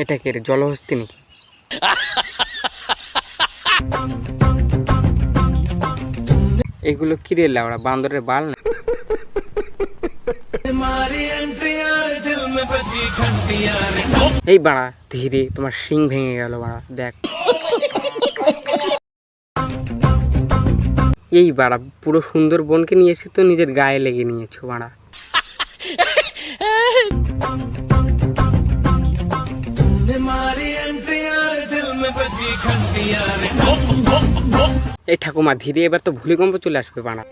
এটা কে রে, জলহস্তি নাকি? এগুলো কি রে লাউড়া, বান্দরের বাল না? এই বাড়া ধীরে, তোমার শিং ভেঙে গেল বাড়া, দেখ। এই বাড়া পুরো সুন্দরবনকে নিয়ে এসে তো নিজের গায়ে লেগে নিয়েছো বাড়া। এই ঠাকুমা ধীরে, এবার তো ভূমিকম্প চলে আসবে বাড়া।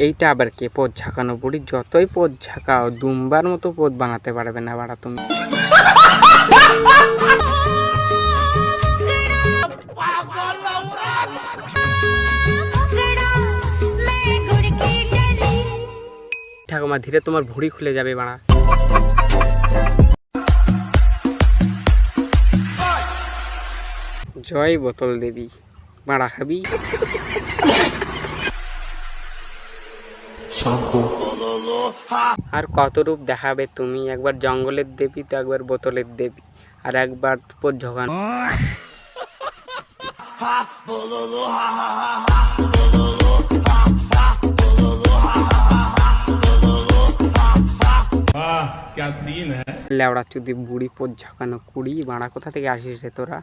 এইটা আবার কে? পথ ঝাঁকানো বুড়ি, যতই পথ ঝাঁকাও দুম্বার মতো পথ বানাতে পারবে না বাড়া তুমি। ঠাকুমা ধীরে, তোমার ভুঁড়ি খুলে যাবে বাড়া। জয় বোতল দেবী, বাড়া খাবি? আর কত রূপ দেখাবে তুমি? একবার জঙ্গলের দেবী, তো একবার বোতলের দেবী, আর একবার পথ ঝগানো। লেওড়া চুদি বুড়ি, পথ ঝাঁকানো কুড়ি, বাড়া কোথা থেকে আসিস রে তোরা?